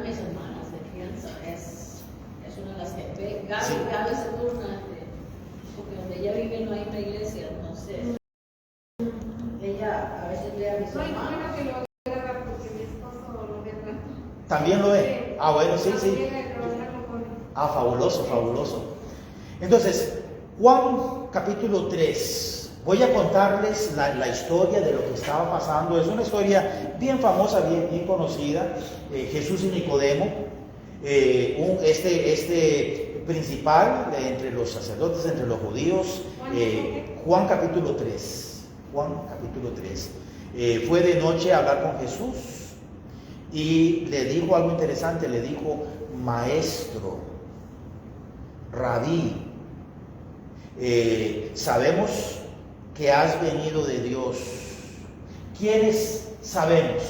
de mis hermanas de crianza es una de las que ve. Gaby, Sí. Gaby se turna, porque donde ella vive no hay una iglesia, entonces ella a veces ve a mis No, y hermanas. bueno que lo haga porque mi esposo lo ve rato. ¿También lo ve? Ah, bueno, sí, sí. Llega a trabajar, lo pone. Ah, fabuloso, fabuloso. Entonces, Juan capítulo 3. Voy a contarles la historia de lo que estaba pasando. Es una historia bien famosa, bien conocida. Jesús y Nicodemo. Este principal entre los sacerdotes, entre los judíos. Juan capítulo 3. Juan capítulo 3. Fue de noche a hablar con Jesús y le dijo algo interesante. Le dijo: maestro, rabí, sabemos que has venido de Dios. ¿Quiénes sabemos?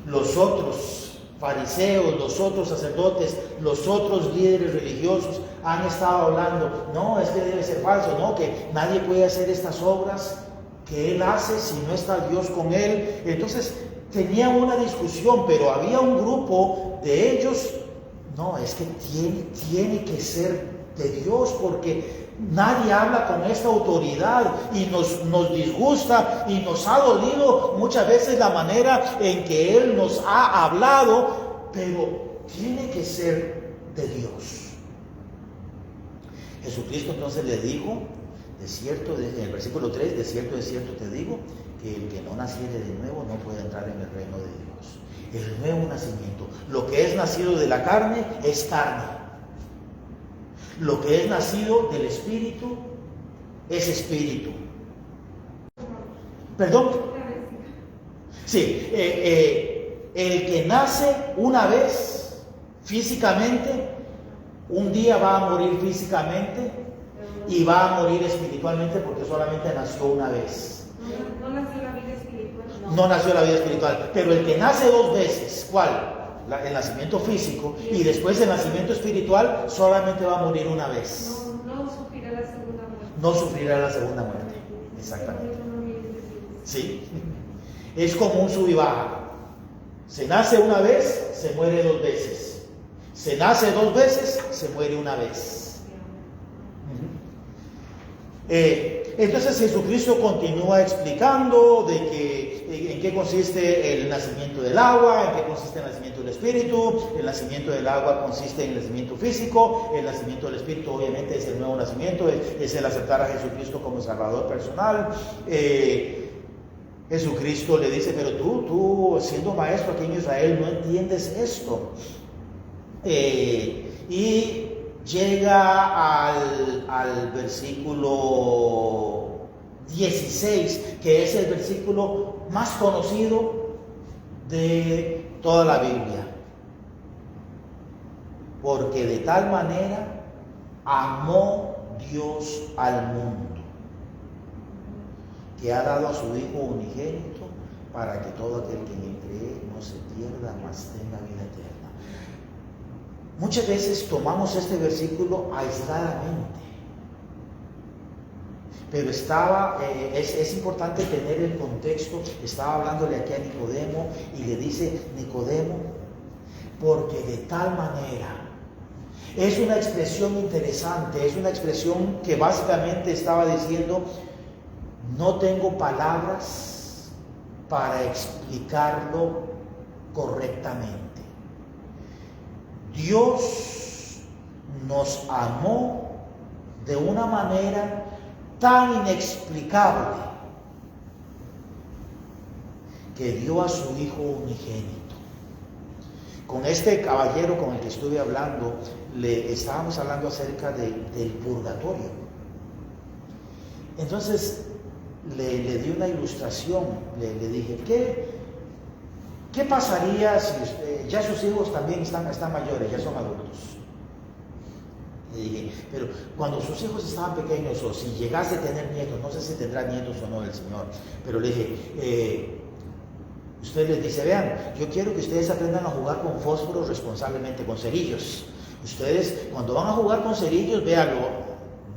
Los otros fariseos, los otros sacerdotes, los otros líderes religiosos han estado hablando: no, es que debe ser falso, no, que nadie puede hacer estas obras que él hace si no está Dios con él. Entonces tenían una discusión, pero había un grupo de ellos: no, es que tiene que ser de Dios, porque nadie habla con esta autoridad y nos disgusta y nos ha dolido muchas veces la manera en que Él nos ha hablado, pero tiene que ser de Dios. Jesucristo entonces le dijo: de cierto, en el versículo 3, de cierto te digo, que el que no naciere de nuevo no puede entrar en el reino de Dios. El nuevo nacimiento, lo que es nacido de la carne es carne. Lo que es nacido del Espíritu es Espíritu. ¿Perdón? Sí, el que nace una vez físicamente, un día va a morir físicamente y va a morir espiritualmente, porque solamente nació una vez. No nació la vida espiritual. No nació la vida espiritual. Pero el que nace dos veces, ¿cuál? El nacimiento físico y después el nacimiento espiritual, solamente va a morir una vez. No sufrirá la segunda muerte. No sufrirá la segunda muerte. Exactamente. Sí. Es como un sub y baja. Se nace una vez, se muere dos veces. Se nace dos veces, se muere una vez. Entonces Jesucristo continúa explicando de que en qué consiste el nacimiento del agua, en qué consiste el nacimiento del Espíritu. El nacimiento del agua consiste en el nacimiento físico, el nacimiento del Espíritu obviamente es el nuevo nacimiento, es el aceptar a Jesucristo como Salvador personal. Jesucristo le dice: pero tú siendo maestro aquí en Israel no entiendes esto. Y llega al versículo 16, que es el versículo más conocido de toda la Biblia. Porque de tal manera amó Dios al mundo, que ha dado a su Hijo unigénito, para que todo aquel que en él cree no se pierda, mas tenga vida eterna. Muchas veces tomamos este versículo aisladamente, pero es importante tener el contexto. Estaba hablándole aquí a Nicodemo y le dice: Nicodemo, porque de tal manera. Es una expresión interesante, es una expresión que básicamente estaba diciendo: no tengo palabras para explicarlo correctamente. Dios nos amó de una manera tan inexplicable que dio a su Hijo unigénito. Con este caballero con el que estuve hablando, le estábamos hablando acerca del purgatorio. Entonces le di una ilustración, le dije: ¿qué pasaría si ya sus hijos también están mayores, ya son adultos? Le dije: pero cuando sus hijos estaban pequeños, o si llegase a tener nietos, no sé si tendrá nietos o no el Señor, pero le dije: usted les dice: vean, yo quiero que ustedes aprendan a jugar con fósforos responsablemente, con cerillos. Ustedes cuando van a jugar con cerillos, véanlo.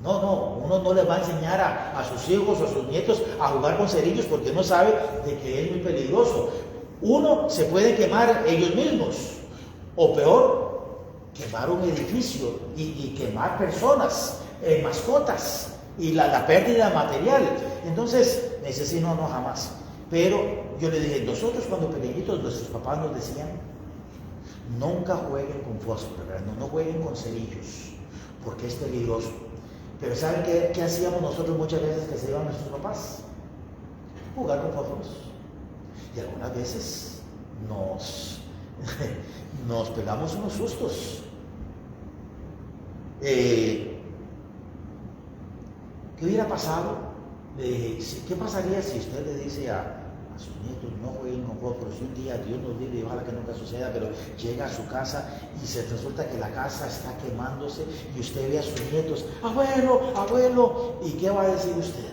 Uno no les va a enseñar a sus hijos o a sus nietos a jugar con cerillos, porque no sabe de que es muy peligroso. Uno, se puede quemar ellos mismos, o peor, quemar un edificio y quemar personas, mascotas, y la pérdida material. Entonces, me dice, sí, no, jamás. Pero yo le dije, nosotros cuando pequeñitos, nuestros papás nos decían, nunca jueguen con fósforo, ¿verdad? No jueguen con cerillos, porque es peligroso. Pero ¿saben qué hacíamos nosotros muchas veces que se iban nuestros papás? Jugar con fósforos. Y algunas veces nos pegamos unos sustos. ¿Qué hubiera pasado? ¿Qué pasaría si usted le dice a sus nietos, no jueguen con fósforos? Y un día, Dios nos libre y ojalá que nunca suceda, pero llega a su casa y se resulta que la casa está quemándose y usted ve a sus nietos, abuelo, ¿y qué va a decir usted?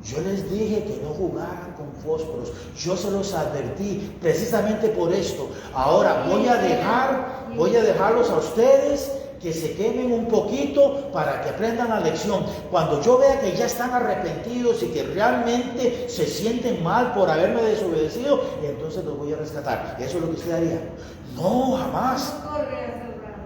Yo les dije que no jugaran con fósforos, yo se los advertí precisamente por esto. Ahora voy a dejarlos a ustedes que se quemen un poquito para que aprendan la lección. Cuando yo vea que ya están arrepentidos y que realmente se sienten mal por haberme desobedecido, entonces los voy a rescatar. ¿Eso es lo que usted haría? No, jamás.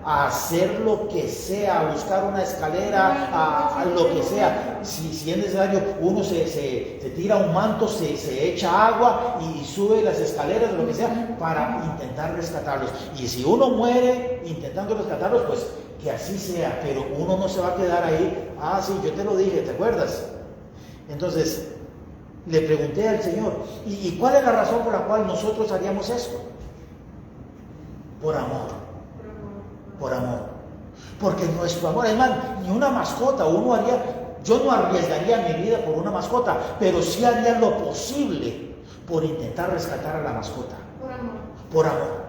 A hacer lo que sea, a buscar una escalera, a lo que sea. Si es necesario, uno se tira un manto, se echa agua y sube las escaleras o lo que sea para intentar rescatarlos. Y si uno muere intentando rescatarlos, pues que así sea, pero uno no se va a quedar ahí. Sí, yo te lo dije, ¿te acuerdas? Entonces, le pregunté al Señor, ¿y cuál es la razón por la cual nosotros haríamos esto? Por amor. Por amor. Porque nuestro amor, además, ni una mascota, yo no arriesgaría mi vida por una mascota, pero sí haría lo posible por intentar rescatar a la mascota. Por amor. Por amor.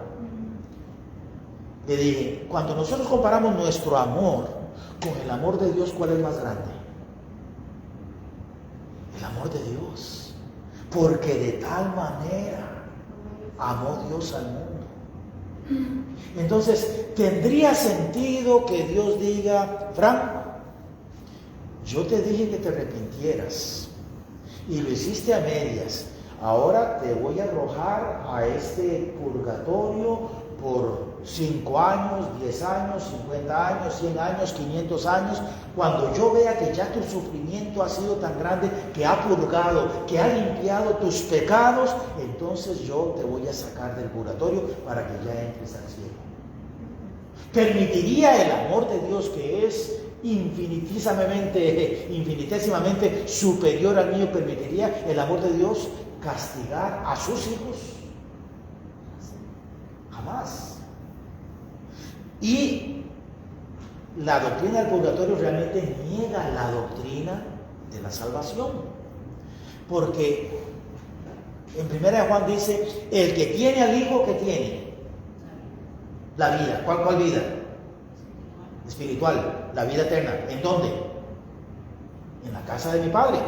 Le dije, cuando nosotros comparamos nuestro amor con el amor de Dios, ¿cuál es más grande? El amor de Dios. Porque de tal manera amó Dios al mundo. Entonces, ¿tendría sentido que Dios diga, Frank, yo te dije que te arrepintieras y lo hiciste a medias, ahora te voy a arrojar a este purgatorio por 5 años, 10 años, 50 años, 100 años, 500 años, cuando yo vea que ya tu sufrimiento ha sido tan grande, que ha purgado, que ha limpiado tus pecados, entonces yo te voy a sacar del purgatorio para que ya entres al cielo? ¿Permitiría el amor de Dios, que es infinitesimamente superior al mío, permitiría el amor de Dios castigar a sus hijos? Jamás. Y la doctrina del purgatorio realmente niega la doctrina de la salvación, porque en 1 Juan dice, el que tiene al Hijo, ¿qué tiene? La vida. ¿Cuál vida? Espiritual, la vida eterna. ¿En dónde? En la casa de mi Padre.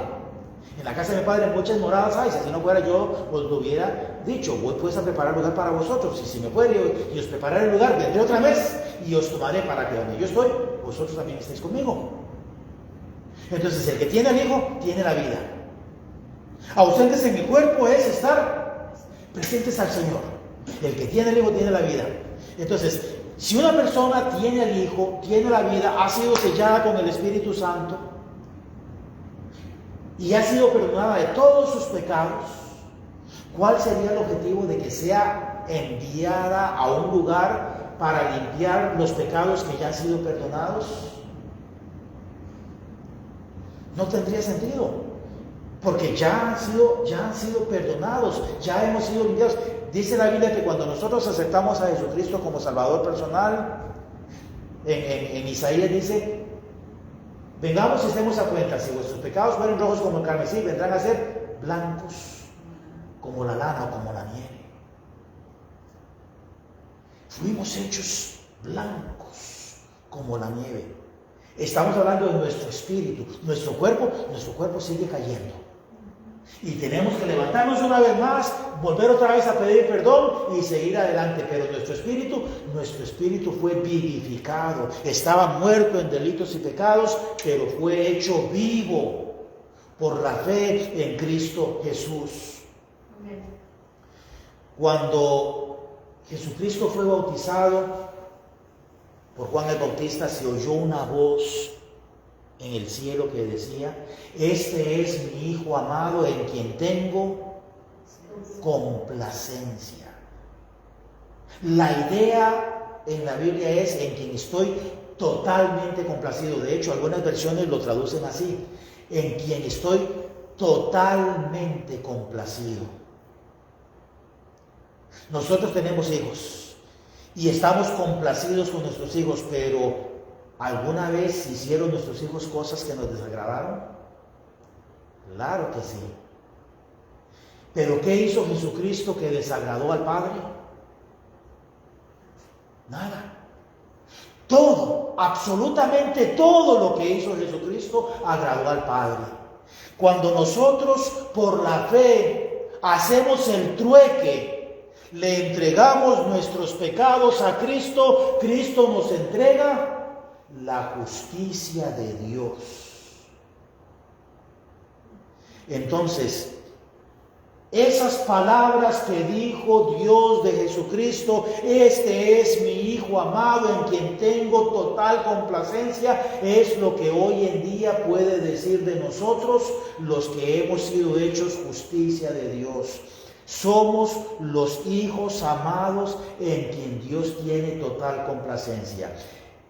En la casa de mi Padre muchas moradas hay. Si así no fuera, yo os lo hubiera dicho. Voy pues a preparar lugar para vosotros. Y si me fuere y os prepararé el lugar, vendré otra vez y os tomaré para que donde yo estoy, vosotros también estéis conmigo. Entonces, el que tiene al Hijo, tiene la vida. Ausentes en mi cuerpo es estar presentes al Señor. El que tiene al Hijo, tiene la vida. Entonces, si una persona tiene al Hijo, tiene la vida, ha sido sellada con el Espíritu Santo y ha sido perdonada de todos sus pecados, ¿cuál sería el objetivo de que sea enviada a un lugar para limpiar los pecados que ya han sido perdonados? No tendría sentido, porque ya han sido perdonados, ya hemos sido limpiados. Dice la Biblia que cuando nosotros aceptamos a Jesucristo como Salvador personal, en Isaías dice, vengamos y estemos a cuenta, si vuestros pecados fueren rojos como el carmesí, vendrán a ser blancos como la lana o como la nieve. Fuimos hechos blancos como la nieve. Estamos hablando de nuestro espíritu. Nuestro cuerpo sigue cayendo. Y tenemos que levantarnos una vez más, volver otra vez a pedir perdón y seguir adelante. Pero nuestro espíritu fue vivificado. Estaba muerto en delitos y pecados, pero fue hecho vivo por la fe en Cristo Jesús. Cuando Jesucristo fue bautizado por Juan el Bautista, se oyó una voz en el cielo que decía: este es mi Hijo amado en quien tengo complacencia. La idea en la Biblia es en quien estoy totalmente complacido. De hecho, algunas versiones lo traducen así: en quien estoy totalmente complacido. Nosotros tenemos hijos y estamos complacidos con nuestros hijos, pero ¿alguna vez hicieron nuestros hijos cosas que nos desagradaron? Claro que sí. ¿Pero qué hizo Jesucristo que desagradó al Padre? Nada. Todo, absolutamente todo lo que hizo Jesucristo agradó al Padre. Cuando nosotros por la fe hacemos el trueque, le entregamos nuestros pecados a Cristo, Cristo nos entrega la justicia de Dios. Entonces, esas palabras que dijo Dios de Jesucristo: este es mi Hijo amado en quien tengo total complacencia, es lo que hoy en día puede decir de nosotros los que hemos sido hechos justicia de Dios. Somos los hijos amados en quien Dios tiene total complacencia.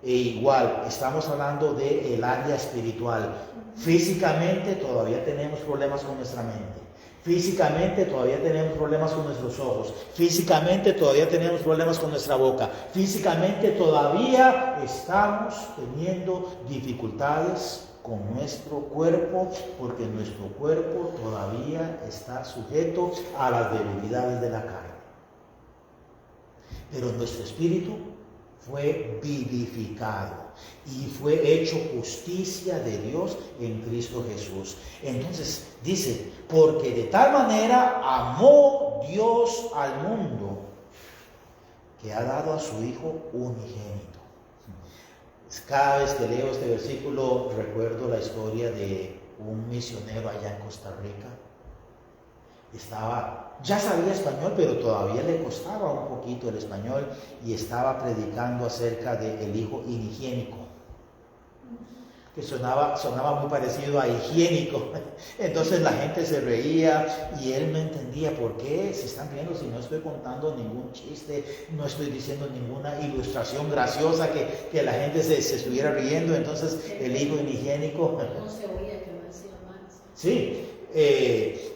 E igual, estamos hablando del área espiritual. Físicamente todavía tenemos problemas con nuestra mente. Físicamente todavía tenemos problemas con nuestros ojos. Físicamente todavía tenemos problemas con nuestra boca. Físicamente todavía estamos teniendo dificultades con nuestro cuerpo, porque nuestro cuerpo todavía está sujeto a las debilidades de la carne. Pero nuestro espíritu fue vivificado y fue hecho justicia de Dios en Cristo Jesús. Entonces dice: porque de tal manera amó Dios al mundo, que ha dado a su Hijo unigénito. Cada vez que leo este versículo recuerdo la historia de un misionero allá en Costa Rica. Ya sabía español, pero todavía le costaba un poquito el español, y estaba predicando acerca del hijo inhigiénico, que sonaba muy parecido a higiénico. Entonces la gente se reía y él no entendía por qué se están riendo si no estoy contando ningún chiste, no estoy diciendo ninguna ilustración graciosa que la gente se estuviera riendo. Entonces el hijo inhigiénico no se oía que lo decía más. Sí,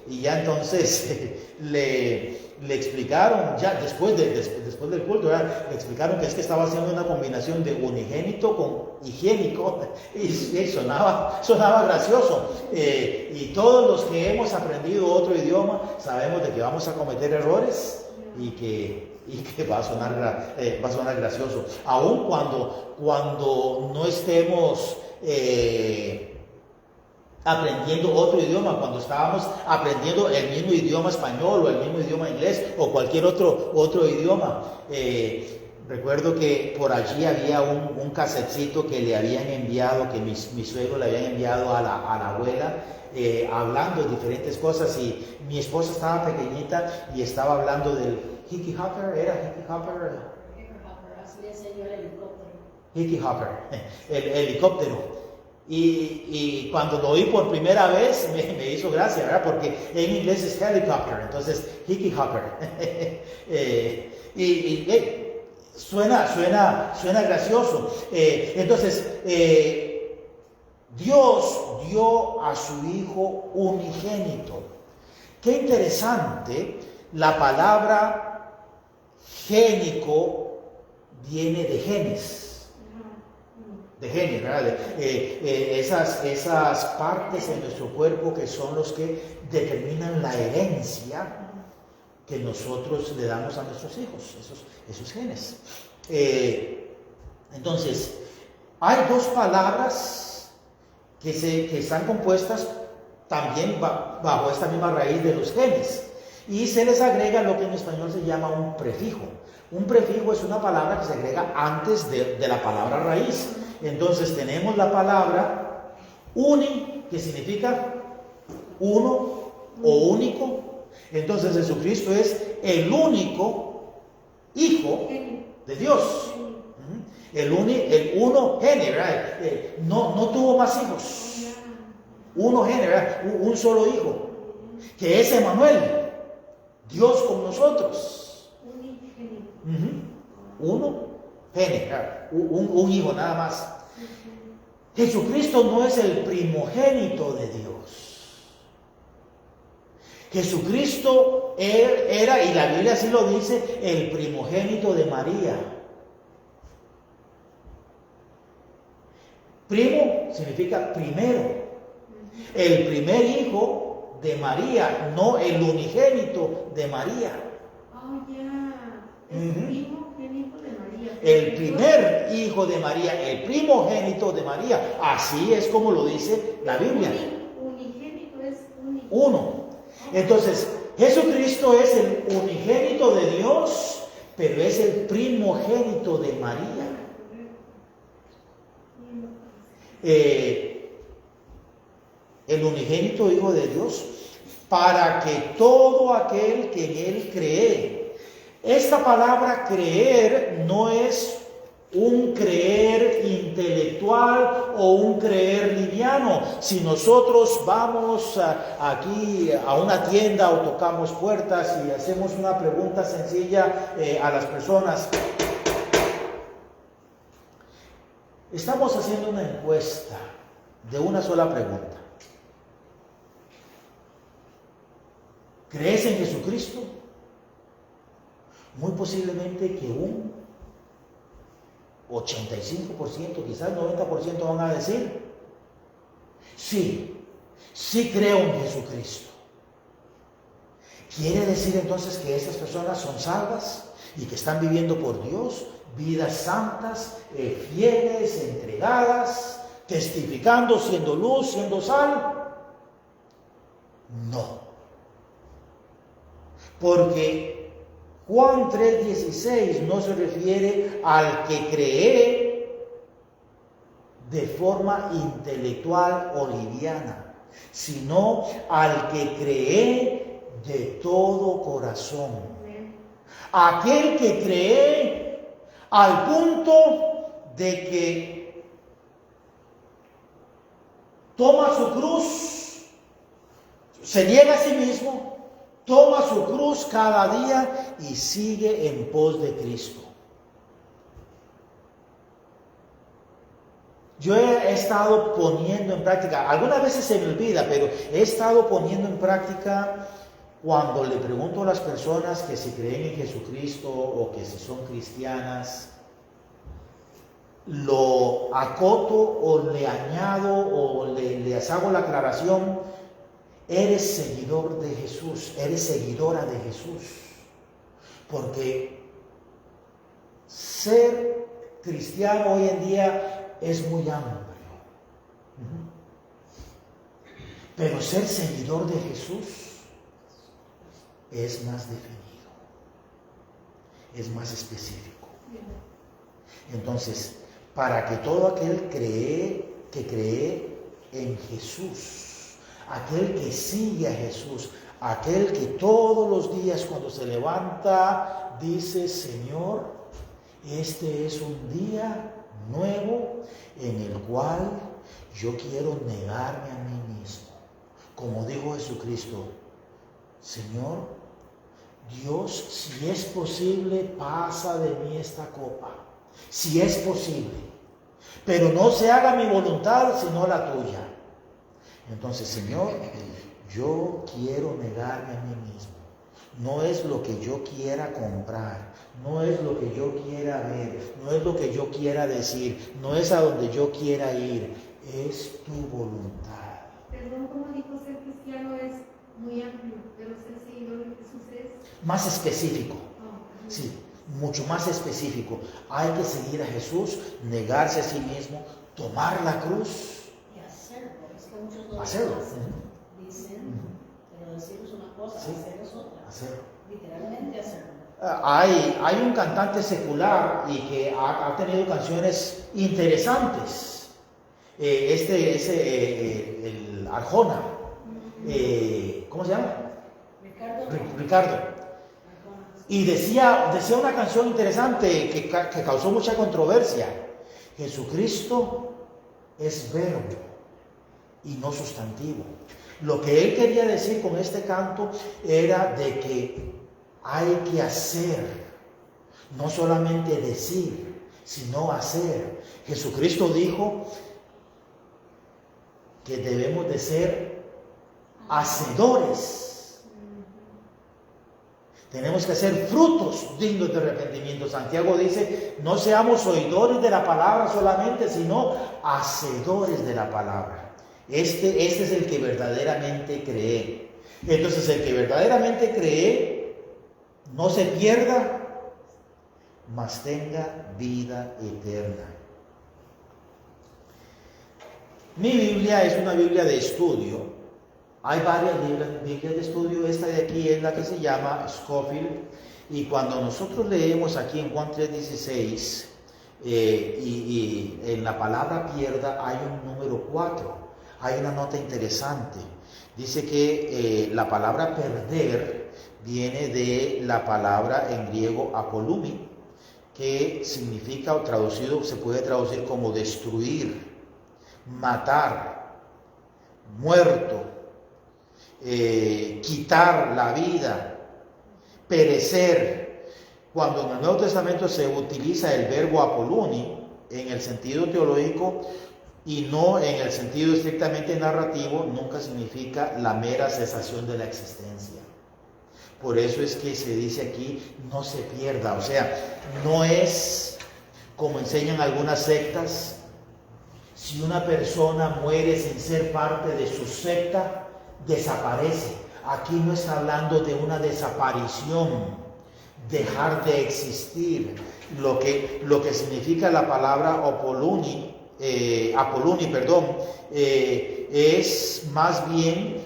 y ya entonces le explicaron, ya después del culto, ¿verdad? Le explicaron que es que estaba haciendo una combinación de unigénito con higiénico, y sonaba gracioso. Y todos los que hemos aprendido otro idioma sabemos de que vamos a cometer errores y que va a sonar gracioso, aun cuando no estemos aprendiendo otro idioma, cuando estábamos aprendiendo el mismo idioma español o el mismo idioma inglés o cualquier otro idioma. Recuerdo que por allí había un casetcito que le habían enviado, que mi suegro le habían enviado a la abuela, hablando de diferentes cosas, y mi esposa estaba pequeñita y estaba hablando del hickey hopper. Así le decía yo al helicóptero. Hickey hopper, el helicóptero. Y cuando lo oí por primera vez me hizo gracia, ¿verdad? Porque en inglés es helicopter, entonces hickey hopper. Suena gracioso. Entonces Dios dio a su Hijo unigénito. Qué interesante, la palabra génico viene de genes. De genes, ¿verdad? Esas partes de nuestro cuerpo que son los que determinan la herencia que nosotros le damos a nuestros hijos, esos genes. Entonces, hay dos palabras que están compuestas también bajo esta misma raíz de los genes, y se les agrega lo que en español se llama un prefijo. Un prefijo es una palabra que se agrega antes de la palabra raíz. Entonces tenemos la palabra uni, que significa uno o único, Entonces Jesucristo es el único Hijo de Dios. El uno gene, ¿verdad? No tuvo más hijos. Uno gene, ¿verdad? Un solo hijo, que es Emmanuel, Dios con nosotros. Uno gene, ¿verdad? Un hijo nada más. Jesucristo no es el primogénito de Dios. Jesucristo era, y la Biblia así lo dice, el primogénito de María. Primo significa primero. El primer hijo de María, no el unigénito de María. Oh, ya. El primogénito de María. El primer hijo de María, el primogénito de María. Así es como lo dice la Biblia. Unigénito es único. Uno. Entonces, Jesucristo es el unigénito de Dios, pero es el primogénito de María. El unigénito Hijo de Dios, para que todo aquel que en Él cree. Esta palabra creer no es un creer intelectual o un creer liviano. Si nosotros vamos aquí a una tienda o tocamos puertas y hacemos una pregunta sencilla a las personas, estamos haciendo una encuesta de una sola pregunta. ¿Crees en Jesucristo? Muy posiblemente que un 85%, quizás 90% van a decir, sí creo en Jesucristo. ¿Quiere decir entonces que estas personas son salvas y que están viviendo por Dios vidas santas, fieles, entregadas, testificando, siendo luz, siendo sal? No. Porque Juan 3:16 no se refiere al que cree de forma intelectual o liviana, sino al que cree de todo corazón. Aquel que cree al punto de que toma su cruz, se niega a sí mismo, toma su cruz cada día y sigue en pos de Cristo. Yo he estado poniendo en práctica, algunas veces se me olvida, pero he estado poniendo en práctica cuando le pregunto a las personas que si creen en Jesucristo o que si son cristianas, lo acoto o le añado o les hago la aclaración: eres seguidor de Jesús, eres seguidora de Jesús. Porque ser cristiano hoy en día es muy amplio. Pero ser seguidor de Jesús es más definido, es más específico. Entonces, para que todo aquel que cree en Jesús, aquel que sigue a Jesús, aquel que todos los días cuando se levanta dice: Señor, este es un día nuevo en el cual yo quiero negarme a mí mismo. Como dijo Jesucristo: Señor, Dios, si es posible, pasa de mí esta copa. Si es posible. Pero no se haga mi voluntad, sino la tuya. Entonces, Señor, yo quiero negarme a mí mismo. No es lo que yo quiera comprar, no es lo que yo quiera ver, no es lo que yo quiera decir, no es a donde yo quiera ir, es tu voluntad. Perdón, como dijo, ser cristiano es muy amplio, pero ser seguidor de Jesús es más específico. Sí, mucho más específico. Hay que seguir a Jesús, negarse a sí mismo, tomar la cruz. Y hacerlo. Es que muchos no Hacerlo. dicen, pero decir es una cosa, Sí. hacer es otra. Hacerlo. Literalmente hacerlo. Hay un cantante secular y que ha tenido canciones interesantes. El Arjona. ¿Cómo se llama? Ricardo. Y decía una canción interesante que causó mucha controversia. Jesucristo es verbo y no sustantivo. Lo que él quería decir con este canto era de que hay que hacer, no solamente decir, sino hacer. Jesucristo dijo que debemos de ser hacedores. Tenemos que hacer frutos dignos de arrepentimiento. Santiago dice, no seamos oidores de la palabra solamente, sino hacedores de la palabra. Este es el que verdaderamente cree. Entonces, el que verdaderamente cree, no se pierda, mas tenga vida eterna. Mi Biblia es una Biblia de estudio. Hay varias Biblias de estudio. Esta de aquí es la que se llama Scofield. Y cuando nosotros leemos aquí en Juan 3:16, y en la palabra pierda hay un número 4. Hay una nota interesante. Dice que la palabra perder viene de la palabra en griego apolumi, que significa, o traducido, se puede traducir como destruir, matar, muerto, quitar la vida, perecer. Cuando en el Nuevo Testamento se utiliza el verbo apolumi en el sentido teológico y no en el sentido estrictamente narrativo, nunca significa la mera cesación de la existencia. Por eso es que se dice aquí, no se pierda. O sea, no es como enseñan algunas sectas, si una persona muere sin ser parte de su secta, desaparece. Aquí no está hablando de una desaparición, dejar de existir. Lo que significa la palabra apoluni, es más bien,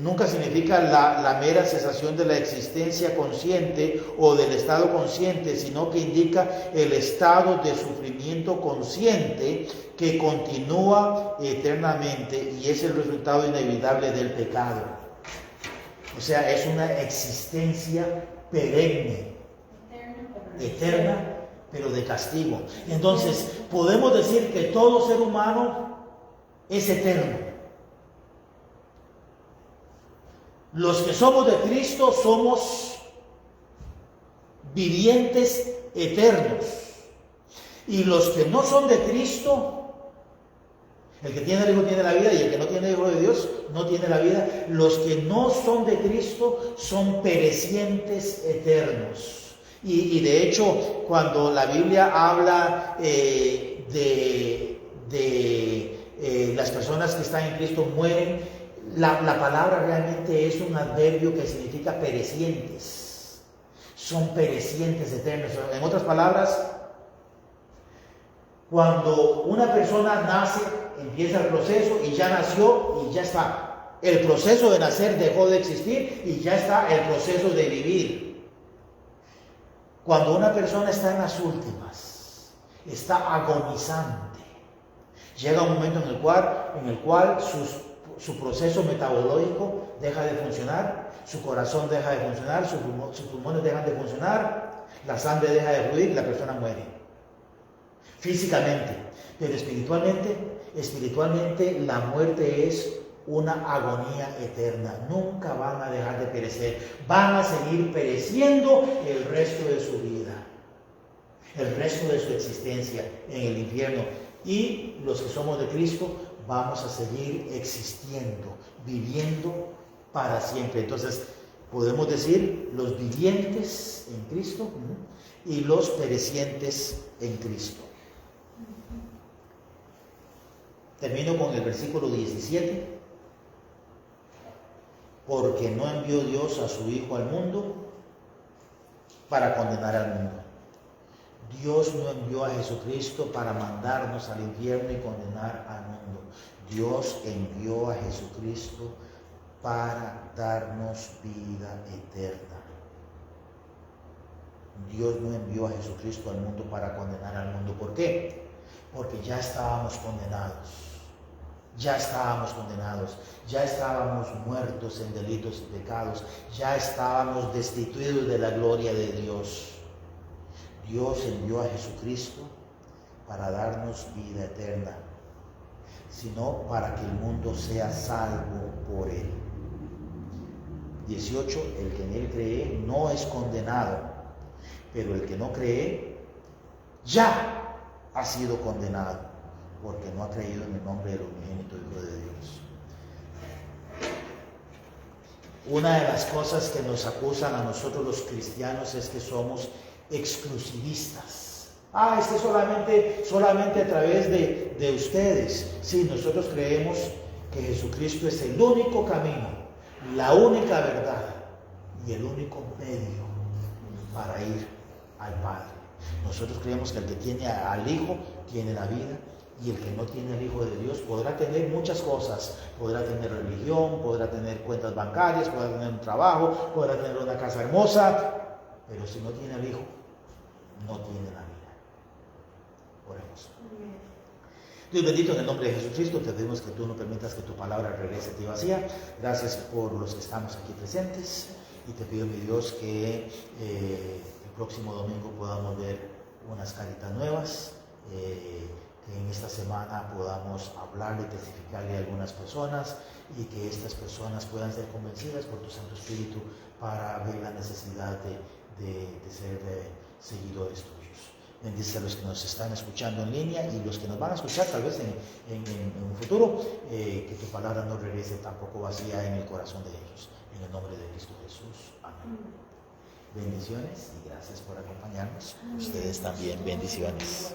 nunca significa la mera cesación de la existencia consciente o del estado consciente, sino que indica el estado de sufrimiento consciente que continúa eternamente y es el resultado inevitable del pecado. O sea, es una existencia perenne, eterna, pero de castigo. Entonces, podemos decir que todo ser humano es eterno. Los que somos de Cristo somos vivientes eternos. Y los que no son de Cristo, el que tiene el Hijo tiene la vida y el que no tiene el Hijo de Dios no tiene la vida. Los que no son de Cristo son perecientes eternos. Y de hecho, cuando la Biblia habla de las personas que están en Cristo mueren, la palabra realmente es un adverbio que significa perecientes. Son perecientes eternos. En otras palabras, cuando una persona nace, empieza el proceso y ya nació y ya está. El proceso de nacer dejó de existir y ya está el proceso de vivir. Cuando una persona está en las últimas, está agonizante, llega un momento en el cual su proceso metabólico deja de funcionar, su corazón deja de funcionar, sus pulmones dejan de funcionar, la sangre deja de fluir y la persona muere. Físicamente, pero espiritualmente la muerte es una agonía eterna. Nunca van a dejar de perecer. Van a seguir pereciendo el resto de su vida, el resto de su existencia en el infierno. Y los que somos de Cristo vamos a seguir existiendo, viviendo para siempre. Entonces, podemos decir los vivientes en Cristo y los perecientes en Cristo. Termino con el versículo 17. Porque no envió Dios a su Hijo al mundo para condenar al mundo. Dios no envió a Jesucristo para mandarnos al infierno y condenar al mundo. Dios envió a Jesucristo para darnos vida eterna. Dios no envió a Jesucristo al mundo para condenar al mundo. ¿Por qué? Porque ya estábamos condenados. ya estábamos condenados, ya estábamos muertos en delitos y pecados, ya estábamos destituidos de la gloria de Dios. Dios envió a Jesucristo para darnos vida eterna, sino para que el mundo sea salvo por Él. 18. El que en Él cree no es condenado, pero el que no cree ya ha sido condenado, porque no ha creído en el nombre del unigénito Hijo de Dios. Una de las cosas que nos acusan a nosotros los cristianos es que somos exclusivistas. Es que solamente a través de ustedes. Sí, nosotros creemos que Jesucristo es el único camino, la única verdad y el único medio para ir al Padre. Nosotros creemos que el que tiene al Hijo tiene la vida, y el que no tiene al Hijo de Dios podrá tener muchas cosas. Podrá tener religión, podrá tener cuentas bancarias, podrá tener un trabajo, podrá tener una casa hermosa, pero si no tiene al Hijo, no tiene la vida. Oremos. Dios bendito, en el nombre de Jesucristo, te pedimos que tú no permitas que tu palabra regrese a ti vacía. Gracias por los que estamos aquí presentes, y te pido, mi Dios, que el próximo domingo podamos ver unas caritas nuevas, que en esta semana podamos hablarle y testificarle a algunas personas, y que estas personas puedan ser convencidas por tu Santo Espíritu para ver la necesidad de ser seguidores tuyos. Bendice a los que nos están escuchando en línea y los que nos van a escuchar tal vez en un futuro, que tu palabra no regrese tampoco vacía en el corazón de ellos. En el nombre de Cristo Jesús. Amén. Bendiciones y gracias por acompañarnos. Ustedes también, bendiciones.